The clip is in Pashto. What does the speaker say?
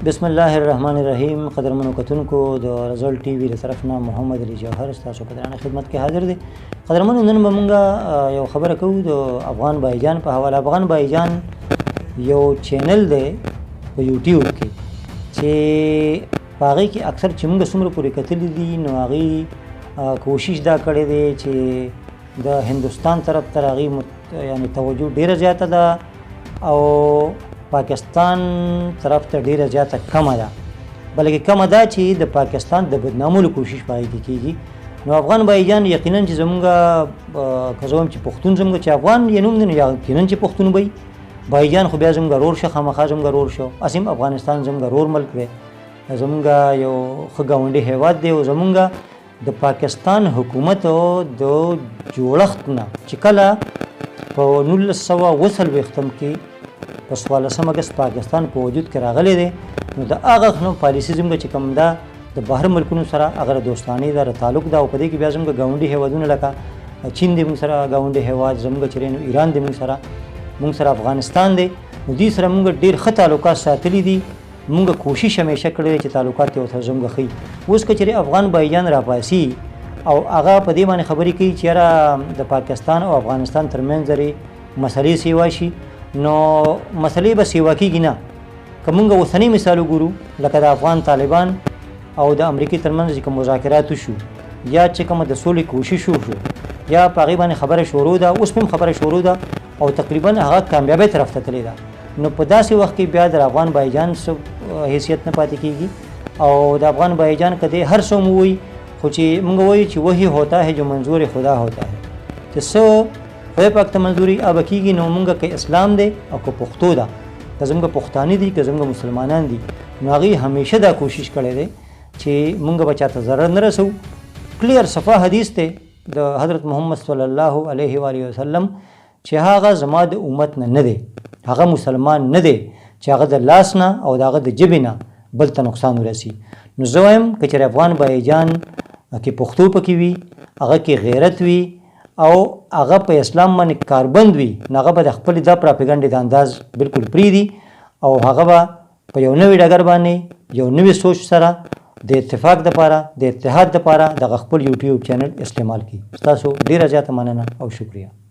بسم الله الرحمن الرحیم. قدرمنو کتونکو د رزلټ ټي وي له طرف نه محمد علي جوهر ستاسو په درانه خدمت کې حاضر دی. قدرمنو نن به مونږ یو خبره کوو د افغان بایجان په حواله. افغان بایجان یو چینل دی په یوټیوب کې چې په هغې کې اکثر چې مونږ څومره پورې کتلي دي نو هغې کوشش دا کړی دی چې د هندوستان طرف تر هغې یعنی توجه ډېره زیاته ده او پاکستان طرف ته ډیره زیاته کمه ده، بلکې کمه ده چې د پاکستان د بدنامولو کوشش په هغې کې کېږي. نو افغان بایجان یقینا چې زمونږ که زه وایم چې پښتون زمونږ چې افغان یې نوم دی نو یقینا چې پښتون به وي. بایجان خو بیا زمونږ رور شه، خامخا زمونږ رور شه. اسیم افغانستان زمونږ رور ملک دی، زمونږ یو ښه ګاونډي هیواد دی او زمونږ د پاکستان حکومت د جوړښت نه چې کله په 1940 کې په 14 اګست پاکستان په وجود کې راغلی دی نو د هغه نو پالیسي زموږ چې کوم ده د بهر ملکونو سره هغه دوستانه ده، تعلق ده او په دې کې بیا زموږ ګاونډي هیوادونه لکه چین دی موږ سره ګاونډي هیواد، زموږ چې نو ایران دی موږ سره افغانستان دی، نو دې سره موږ ډېر ښه تعلقات ساتلي دي. موږ کوشش همیشه کړی دی چې تعلقات یې ورته زموږ ښي. اوس که چېرې افغان بایجان راپاسي او هغه په دې باندې خبرې کوي چې یاره د پاکستان او افغانستان ترمنځ لري مسلې سیوا شي، نو مسلې به سیوا کېږي نه. که موږ اوسنی مثال وګورو لکه د افغان طالبان او د امریکې ترمنځ چې کوم مذاکرات وشو یا چې کومه د سولې کوشش وشو یا په هغې باندې خبره شروع ده، اوس هم خبره شروع ده او تقریبا هغه کامیابۍ طرف ته تللې ده. نو په داسې وخت کې بیا د افغان بایجان حیثیت نه پاتې کېږي او د افغان بایجان که دی هر څه مو وایي خو چې موږ وایو چې وہی ہوتا ہے جو منظور خدا ہوتا ہے، چې څه خدای پاک ته منظوري ابه کېږي. نو مونږ که اسلام دی او که پښتو ده، که زموږ پښتانه دي که زموږ مسلمانان دي، نو هغې همیشه دا کوشش کړی دی چې مونږ به چاته ضرر نه رسو. کلیر صفا حدیث دی د حضرت محمد صلی الله علیه و آله وسلم چې هغه زما د امت نه دی، هغه مسلمان نه دی چې هغه د لاس نه او د هغه د ژبې نه بل ته نقصان ورسي. نو زه وایم که چېرې افغان بایجان کې پښتو پکې وي، هغه کې غیرت وي او هغه په اسلام باندې کاربند وي، نو هغه به د خپلې دا پراپګنډې د انداز بالکل پرېږدي او هغه به په یو نوي ډګر باندې یو نوي سوچ سره د اتفاق دپاره د اتحاد دپاره دغه خپل یوټیوب چینل استعمال کړي. ستاسو ډېره زیاته مننه او شکریه.